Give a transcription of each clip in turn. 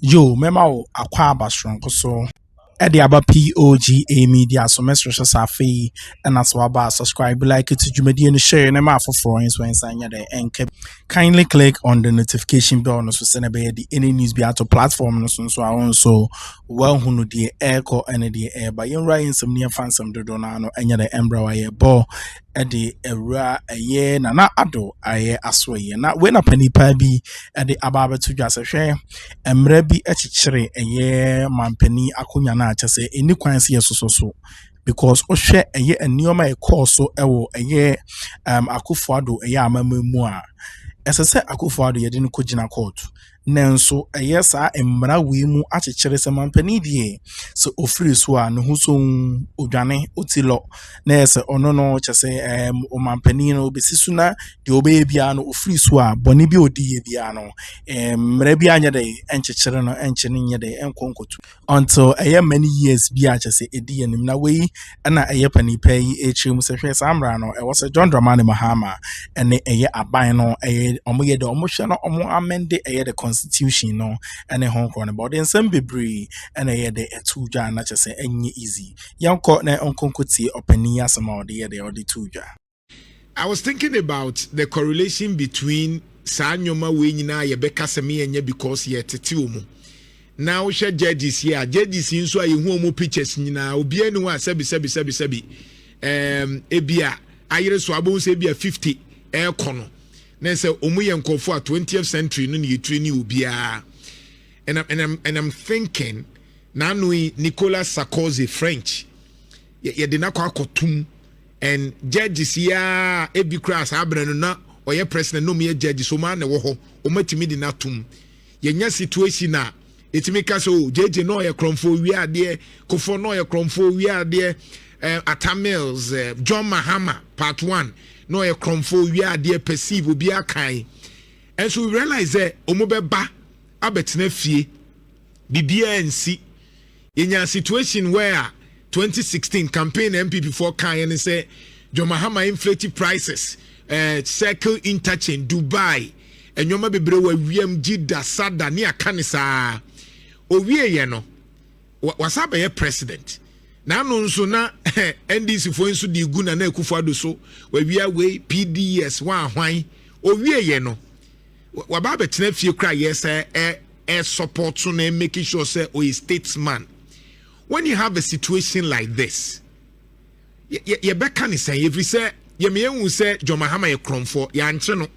Yo, mema o akwa abastron so Eddie aba POG Media so message safi and as waba subscribe like it to Jumedi and share na ma for friends when sanya the and kindly click on the notification bell no so send be the any news be out platform no so I so well hunu the echo and the air by yen right some near fan some do na no enya the embra wa ye bo Eddie era a year na ado aye aswe na when a penny pa bi Eddie ababa to just share emre bi echichire eye mampani akonya na achese eni kwanse yesoso because ohwe eye enioma e course so ewo eye Akuffo Addo eye amamemu a esese Akuffo Addo yede no kogina court nanso eye sa emra we mu achichire se mampani die so ofiri so a no so odwane otilo na ese ono no chese o mampani no obesisu na de obe bia no ofiri so a boni bi odi bia no mra bi anya de enchechire no enchene nye de enkonkotu until many years bia chese edi enim na we na panipa yi echim se hwe samra no e was John Dramani Mahama ene aban no omoye de omohwe no omo amende the constitution no ene honkro no but ensem bebre ene de etudwa na chese enye easy yanko na onkonkoti opani asema de the tudwa. I was thinking about the correlation between Sanyoma we nyina ye beka seme enye because ye tete omu. Now share judges here. Judges in so you hu pictures nyina obi anu a sebi ebia ayere so abon se ebia 50 kono. Na say omu ye nkofo a 20th century no ne yetri obia. And I'm thinking na no Nicolas Sarkozy French. Ye de na kwa kotum and judges here ebi class abrano na oye president no me judge so ma na wo ho o matimi di na tum. Ye nya situation na etimi ka so jeje no ye kromfo wi ade kofo no ye kromfo wi ade Atamils John Mahama part 1 no ye kromfo wi ade perceive obi akan and so we realize that omo beba abetena fie bibia nsi yenya situation where 2016 campaign MPP for kan and say John Mahama inflated prices circle interchange Dubai and yoma bebre wa wiem Jida Sada ni akanisa owie ye no wasaba ye president na no nso na NDC fo nso di gu na Akuffo Addo so wa wia we PDS wa hwan owie ye no waba betena fie kra yes support so na making sure say o is statesman. When you have a situation like this, you beka ni say every say you me hu say John Mahama ye kromfo ya nche no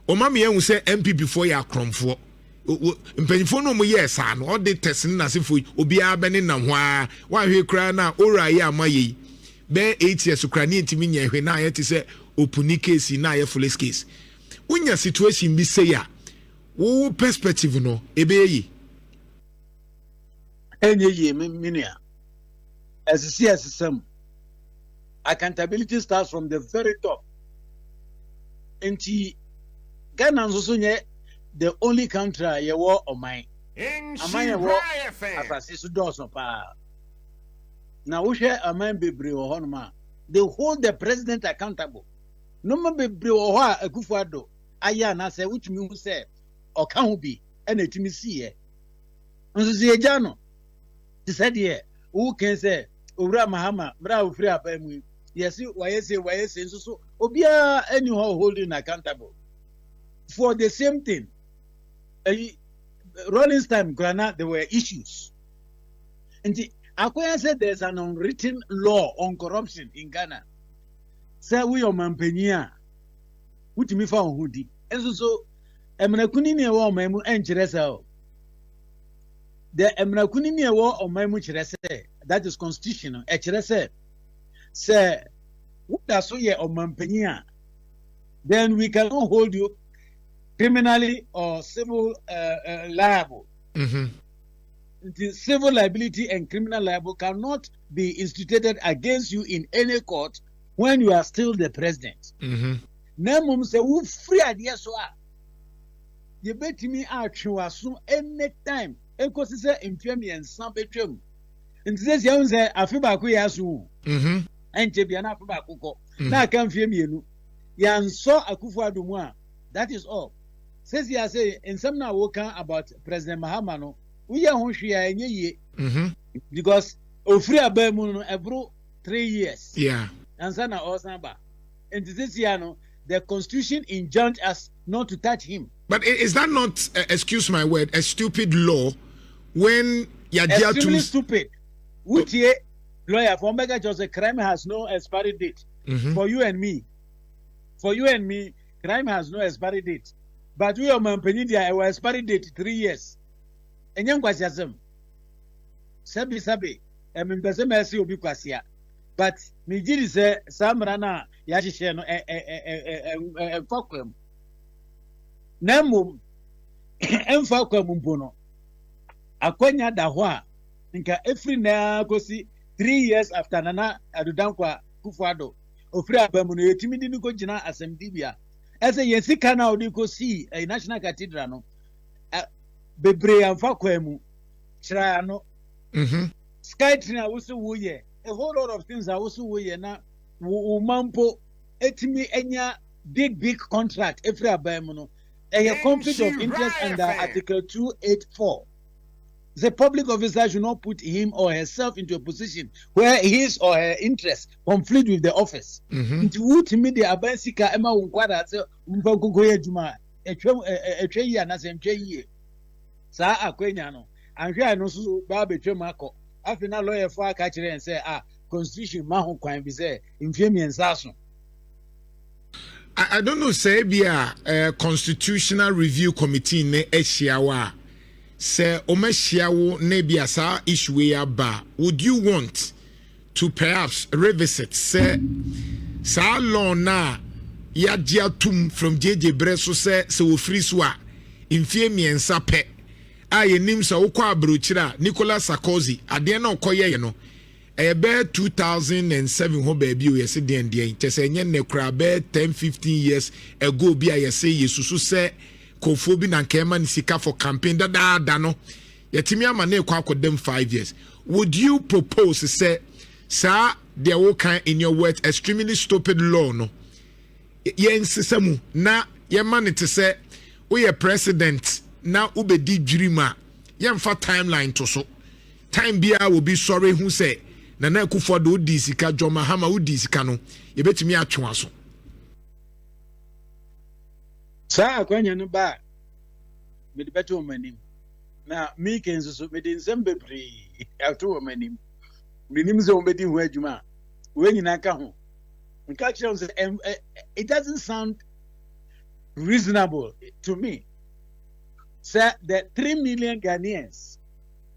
o ma me hu say MP before ya kromfo mpanifo no mo yes an all the test na sefo obi abene na ho a wa hwe kra na ora ye amaye be 8 years kra ni ntimi nya hwe na ye te say opuni case na ye full case unya situation bi say ya wo perspective no ebe yi enye ye minia SCSM accountability starts from the very top. Enti Ghana nso nye the only country ye war on mine. Amanye wo asase so do so pa. Na wo hwe aman bebre wo ho no ma. They hold the president accountable. No ma bebre wo ho a Akuffo Addo aya na say wutumi hu say oka ho bi na etumi siye. Nso se eja no. Ti said here who can say Owura Mahama bra ofri apamu. Yes, why say so obia anyhow holding accountable for the same thing. Rollins time Ghana there were issues. And Akoya said there's an unwritten law on corruption in Ghana. Say we o mampania wutimi fa ohudi. And so emnakuni ne wa mamu enkyere say the emnakuni ne wa o mamu kyere say that is constitutional. Ekyere say that's so ye o mampania then we cannot hold you criminally or civil liable. The civil liability and criminal liable cannot be instituted against you in any court when you are still the president. Nemum say who free idea so you bet me out you assume anytime because say infamy and some between and says you say afiba ku yasu and bia na afiba ku ko na kan fie mienu yan so Akuffo Addo mu a that is all. says he say in some now wokan about President Mahama no we are hwehwe enye ye because ofri abamu no ebro 3 years and sana osamba and this year no the constitution enjoined us not to touch him. But is that not excuse my word a stupid law when you're extremely stupid? Which lawyer for Omega just a crime has no expiry date. For you and me, crime has no expiry date. But we are Mampenidia, our expiry date 3 years. And young Kwasiasm. Sabi, and Mbese will be Kwasia. But Mijiri say, Samrana, Yashisheno, and Fokum. Namum, and Fokum Mumpono. Akwenya Dahwa, Inka every na kosi 3 years after Nana Adudankwa Akuffo Addo. Ofri abamu no yetimi di ko gina assembly bia ese yesika na odi ko see a national cathedral no bebre amfa kwamu kira no sky train awusu woye a whole lot of things awusu woye na wo mampo etimi enya big contract every abamu no a conflict of interest under article 284. The public officer should not put him or herself into a position where his or her interests conflict with the office. Into what media abansika Emma Unquada say Mbagoye Juma, a tree and as a tree. Sa Aquenya no, and here no so Babe Tremako. After now, lawyer for catcher and say, Constitution Maho Quine be say, infamy and Sasso. I don't know, say, be a constitutional review committee ne Eshiawa. Say omeshiawo nebia sa issue ya ba, would you want to perhaps revisit say sa law na ya tum from JJ Breso say wo free so a mfie miensa pe a yenim sa wo kwa abrochira Nicolas Sarkozy ade na okoye no ebe 2007 ho ba bi o yesi den chese enye ne kra be 10-15 years ago bi a yesi yesusu say Kofobi na nkema ni sika for campaign da no yetimi ama na ekwa akodem 5 years. Would you propose say sir there will kind in your words extremely stupid law no ye nsesemu na ye man it say we president na ubedi dwirima ye mfa timeline to so time bia will be sorry who say na Akuffo Addo odi sika Mahama odi sika no ye betimi atwe aso. Sa akwanya no ba me de beto manim na me kenzo so me de nsem bebre ato manim me nim ze ombedi ho adwuma we nyina ka ho nka kire say it doesn't sound reasonable to me. Say the 3 million Ghanaians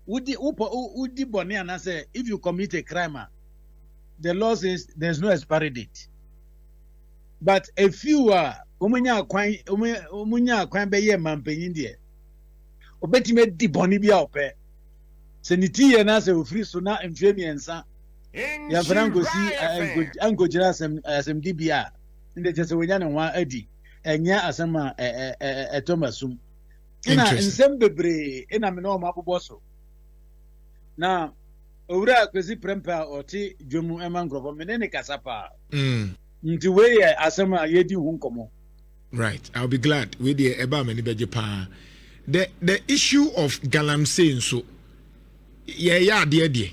udi boni and say if you commit a crime the law says there's no expiry date, but a few umunya kwan be ye mampanyin de obetime di boni bia ope se niti ye na se ofri so na mfie miensa ya franco si angojira asem di bia inde je se wonya ne wa adi enya asema etomasum ina nsem bebre ina me no mabobo so na owura kwesi prempa oti dwomu emangrofo me ne kasapa nti we asema yedi hu nkomo. Right, I'll be glad with the eba many bejepa. The issue of galamsey so yeah dear.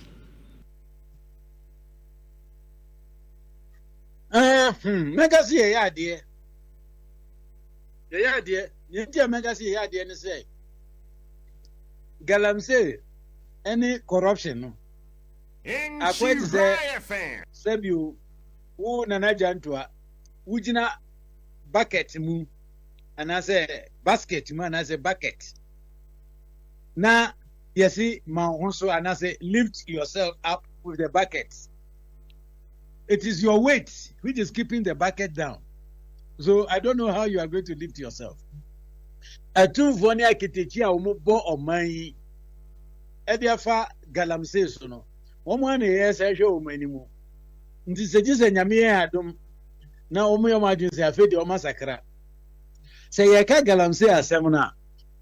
Megasi yeah dear. Yeah dear. Yentia megasi yeah dear ne say. Galamsey any corruption no. Akwet say Sebiu wo nana jantua wujina bucket mu and I say basket mu and I say bucket na yesi ma honso and I say lift yourself up with the bucket. It is your weight which is keeping the bucket down, so I don't know how you are going to lift yourself. Atu voni akitechi a omo bo oman ediafa galamsey so no omo na yes ehwe omanimu nti se nyame adom na omo yo madwin se afedi o masakra se ye ka galamsey asem na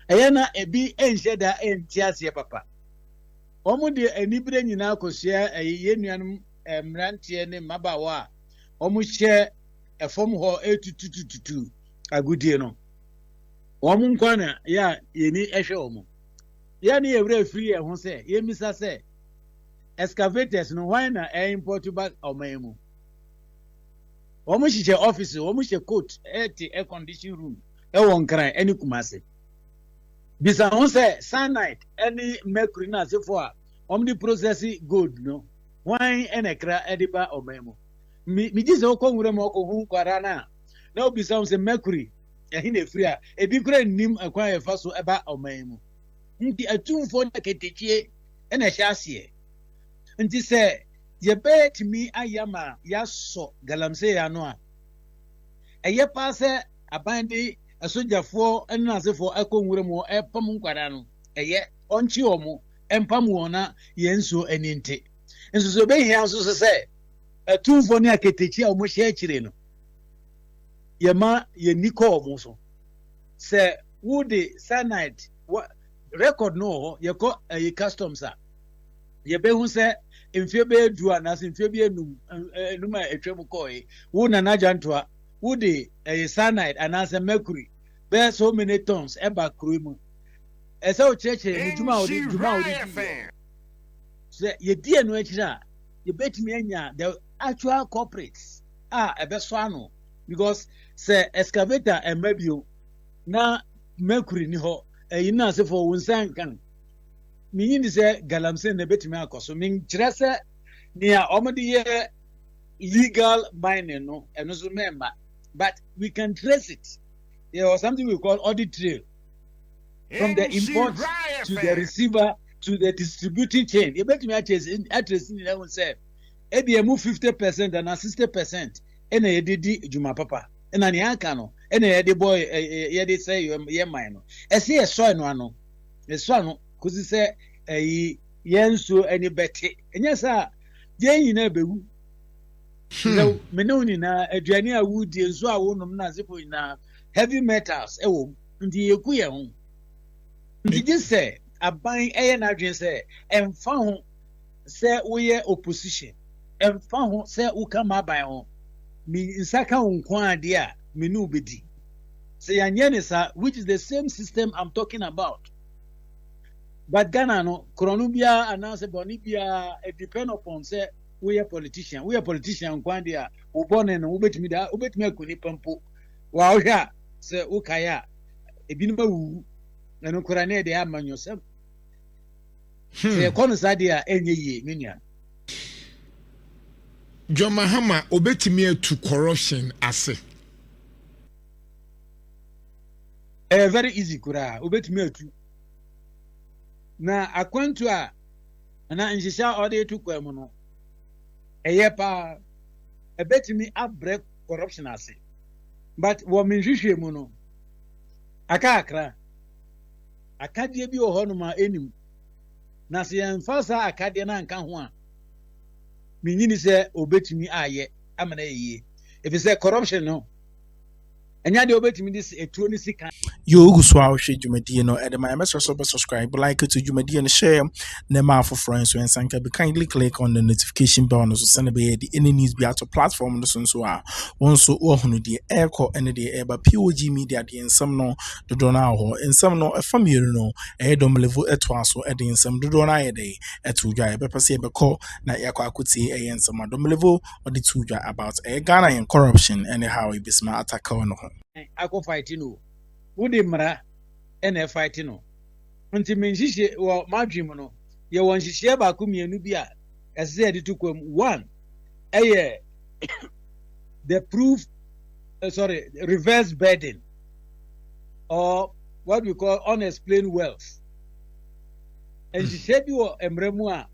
eye na ebi enhye da entiase papa omo de anibre nyina akosia ye nuanum mrantie ne mabawa omo hye efom ho etutututu agudie no Woman corner, ya, ye need a show. Ya ni every free and say, ye miss us say. Excavators no why na import back or memo. Almost your office, almost your coat, air condition room. Won't cry any kumase. Bisa on say cyanide, any mercury na se for omni processing good no. Wine and a cra ediba or memo. Me just o kongure mo ko hu kwarana. Now bisa on say mercury. In a free, a big grand nim acquire fast about or memo. Nti atum for the ketechie and a chassis. And he said, ye bet me ayama yaso galamse anoa. A ye passe a bandy, a soldier for and as for a congremo a pamunquarano. A ye on chiomo and pamuona yenso and inte. And so be he also say, a two for near ketechia or mushachirino. Yama ye Nico moso. Say, would the cyanide what record no, ye call a customs are. Ye be who say, in February, do an as in February, Numa a Tremucoy, would an agentwa, would a cyanide and as a mercury, bear so many tons, ever cream. As our church, Juma, say, ye dear no, you bet me, the actual corporates are a best one because, say, excavator and maybe now mercury niho, a ina se for one sang can. Meaning say galamse ne betimi akoso min kirese near omodi legal mining no eno so member, but we can trace it. There was something we call audit trail from the import to the receiver to the distributing chain. You betimi atrace ni na say e be move 50% and 60% ena yedidi juma papa ena ne aka no ena yedi boy yedi say ye mine no e say e so no ano e so no kuzi se yenso any bete enya sa je nyina bewu so menoni na aduane a wudi enso a wonom na sefo na heavy metals ewo ndi yeku ye ho ndi je se aban eye na adwen se emfa ho se woye opposition emfa ho se ukama aban ho mi nsaka nko ade a menu bedi se yanye ne sa, which is the same system I'm talking about. But Ghana no Cronubia announce Bonibia it depend upon say we are politician kwandia ubone no ubetimi akuni pampo wa ohia say ukaya ebinuma wu na kura na de amanyo sem say kono sadia enye ye menua John Mahama obetimi to corruption ase very easy kura obetimi atu na akwantu a na njisha ode tu kwemu no eyepa ebetimi abrek corruption ase but wo menhwehwe mu no akakra akadie bi ohono ma enim na se yanfasa akadie na nka ho a menyini se obetimi aye amana yiye if say corruption no enya de obetimi dis etuo ni sika yo guso a hwe dwumadie no edema ya message so subscribe like to dwumadie no share na ma for friends when sanka be kindly click on the notification bell no so send be the any news be out platform no so a won so ohunu de echo ene de eba POG Media de ensam no dodo na ho ensam no efamiru no dom level eto aso de ensam dodo na ye de eto dwa e be pese be call na yakwa akuti ensam dom level or the two dwa about Ghana and corruption and how e be smart attack on no ako fighting no wudi mra ene fighting no nti menhihye wo madwem no ye won hihye ba ko mienu bi a ese de tukwam one the proof reverse burden or what we call unexplained wealth and hihye bi wo emremu a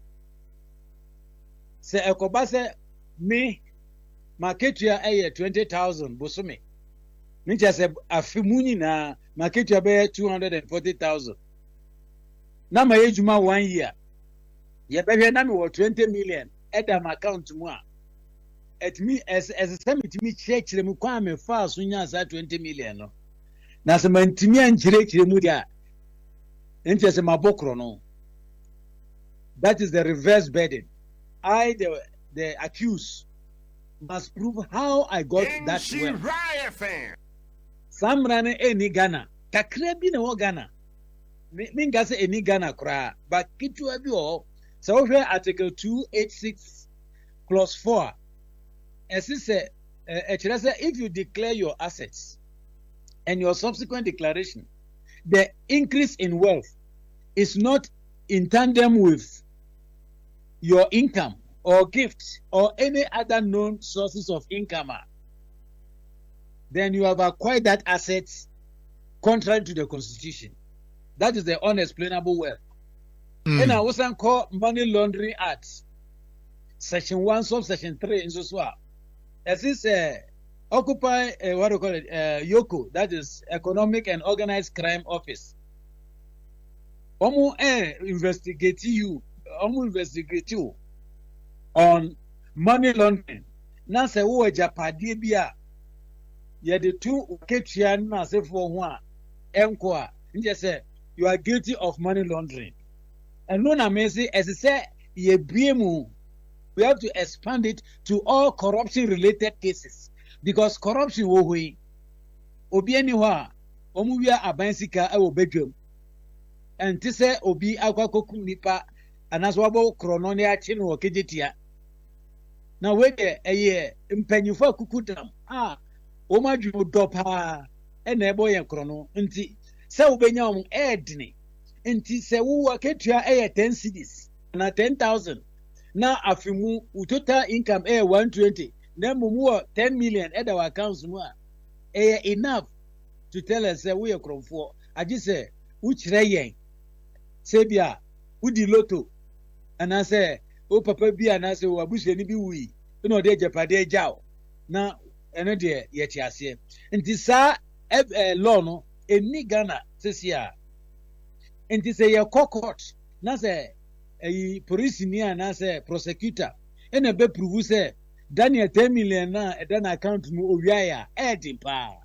se ekoba se me marketia 20,000 bosome Ninja said afimuni na market ya be 240,000. Na ma ejuma 1 year. Ye be na me 20 million at my account mu a. It me as some it me chekire mu kwa me fa so nya sa 20 million no. Na se mantimi anchire mu dia. Ninja se mabokro no. That is the reverse burden. I the accused must prove how I got that wealth. Samrane eni Ghana kakra bi na wo Ghana minga say any Ghana kra but kitu abi o so we article 286 clause 4 as it say if you declare your assets and your subsequent declaration the increase in wealth is not in tandem with your income or gift or any other known sources of income, then you have acquired that asset contrary to the constitution. That is the unexplainable wealth. And I was called Money Laundering Act, Section 1, Subsection 3 in Sosua. As this occupy what do you call it? YOCO, that is Economic and Organized Crime Office. Investigate you on money laundering. Now say who Japadi bia ye the two uketia na say for one enqua. Just say you are guilty of money laundering. And no na me say as say ye biemu we have to expand it to all corruption related cases because corruption wo hui obi aniwa omu wia abansika e wo bedwam and to say obi akwakoku nipa anaso wabo krono ne achi no kejetia na we de eye mpanyufo akukudam o madwu dopa e na ebo ye krono nti se ubenya om edne nti se wo ketua 10 cedis na 10,000 na afimu total income 120 na mumu 10 million e da wa accounts mu enough to tell us say we kromfo agi say uchire yen sebia udi loto ana say o papa bi ana say o abuse ni bi wi na o de jepade jaw na ene de ye ti ase nti sa law no eni Ghana sesia nti say ye court na say police ni ana say prosecutor ene be prove say Daniel 10 million na e dan account mu owia ya edin pa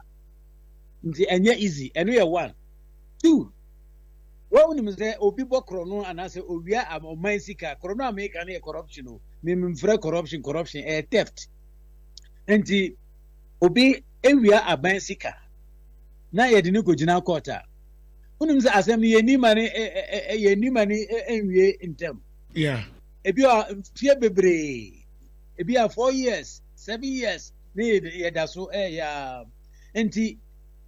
nti enye easy eno ye 1 2 what we say obi bokro no anase owia amoman sika krono america na corruption o memfre corruption theft nti obi ewia aban sika na ye de ne kogina court a unim say asem ye ni mani enwie ntem ebi a fie bebre ebi a 4 years 7 years ne ye da so ya nti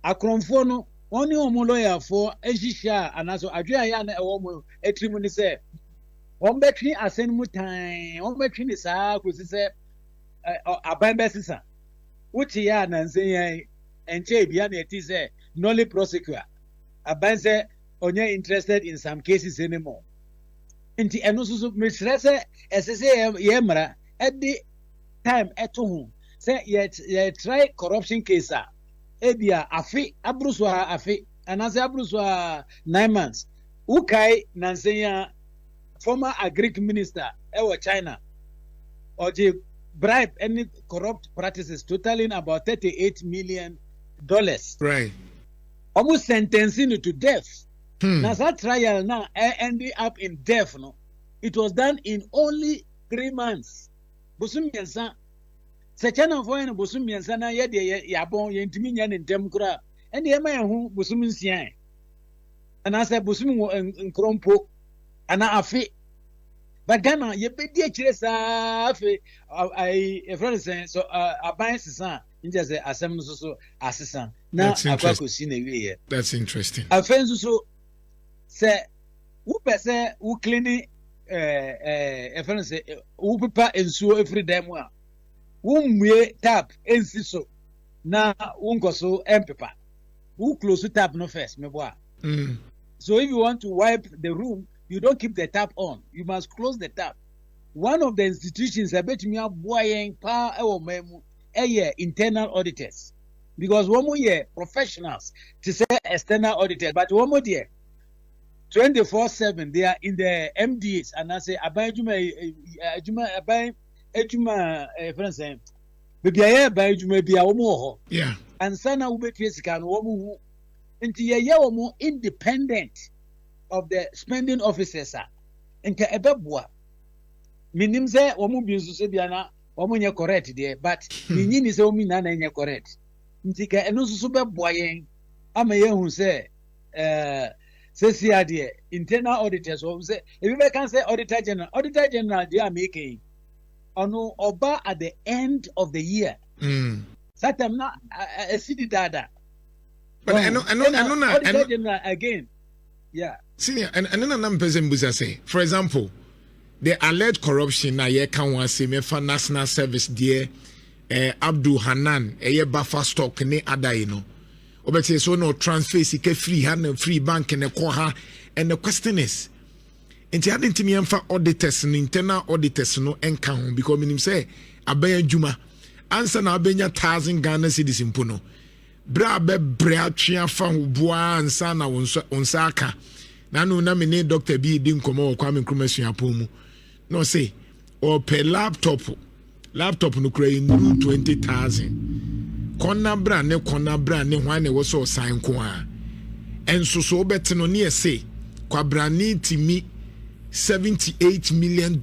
akromfo no oni omo lawyer for ehisha anaso adwe ya na ewo mo etrimu ni se won betwi asen mu tan won betwi ni saa ko se aban besisa uti ya na nsen yan enche bia na eti se nolly prosecutor aban se onye interested in some cases anymore nti eno so me stress esese ye mra at the time eto hu say ye try corruption case ebia afi abruswa afi anase abruswa 9 months ukai nansenya former agric minister ewo China oje bribe any corrupt practices totaling about $38 million, right, almost sentencing to death. Now that trial now ended up in death. No, it was done in only 3 months. Busum yensa se China for en busum yensa na ye de yabon ye ntimi nya ne ntem kura ene ye ma hu busum nsian ana se busum nkrompo ana afi but Ghana ye bedi akire sa afi a friend say so aban sisan nje se asem so asisan na akwako si na wiye. That's interesting. Afen so se wo pese wo clean a friend say wo pepa ensuo every day mu a wo mwe tap ensi so na wo nkoso empepa wo close tap no first me boa. So if you want to wipe the room, you don't keep the tap on. You must close the tap. One of the institutions I bet me boying pa ewo memu internal auditors, because one more year professionals to say external auditors, but one more year 24/7 they are in the MDs and I say friends baby I buy juma bia wo yeah, and sana ube sika no wo nti ye wo independent of the spending officers nka ebeboa minim se wo mu bi nso se bia na wo mu nye correct there but minyi ni se wo mi na nye correct nti ka eno nso beboa yen ama yehu say say internal auditors or say if you can say auditor general they are making ono oba at the end of the year satam na a city data but auditor general again yeah senior and another person busa say for example the alleged corruption na ye kan wan say me for national service there Abdul Hanan buffer stock ne adai no obete so no transfer sika free hand free bank ne ko ha and the question is enti adentimi emfa auditors no internal auditors no enka ho because minim say aban adwuma answer na abenya 1000 Ghana cedis mpo no bra be bra atwea fa ho boa ansa na wonsa aka na no na me ne doctor bi di nkomo kwa me nkroma suapo mu no say or per laptop no kura in 20,000 kona bra ne hwan ne wo so sign ko a enso so bet no ne say kwa bra ni timi $78 million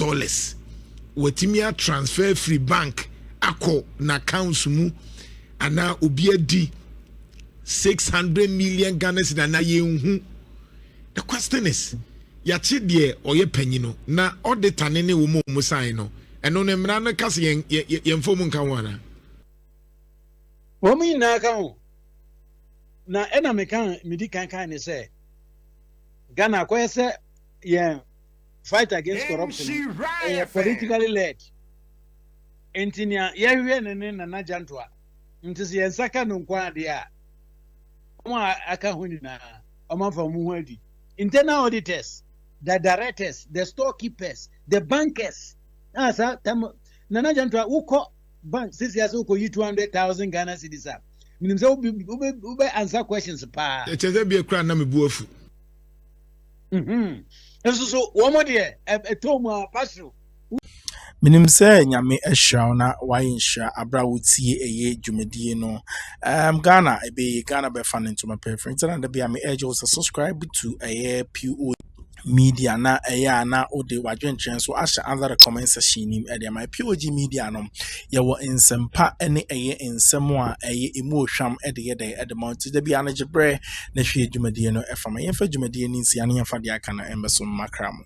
wotimi a transfer free bank ako na accounts mu ana obi adi 600 million Ghana cedis na yenhu. The question is yachi de oye panyino na auditor ne wo mo sign no eno ne mra na kase yen fom nkan wana wo mi na kan na ena me kan midi kan ne say Ghana ko say yen fight against corruption politically led entinia yewe ne na jantoa ntisi yen saka no kwa de a mo aka huni na o ma fa mu hadi internal auditors, the directors, the storekeepers, the bankers. Sir, Nana Jantua, who call bank 6 years ago, you 200,000 Ghana cedis. Meaning, ube answer questions. Pa. It is a be a crown, Nami Buofu. So, one more day, a Toma Pasu. Minim say nyame ehwa na waye nhwa abra wotie eye dwumedie no Ghana Ghana be fan into my preference and be am urge also subscribe to POG Media na na ode wadwenchen so asha other comment section nim e my POG Media no ye wo ensempa ene ensem a emu ohwam de de mount de bia na gebre na hwe dwumedie no efama ye fa dwumedie ni nsia na ye fa de aka na embeso makram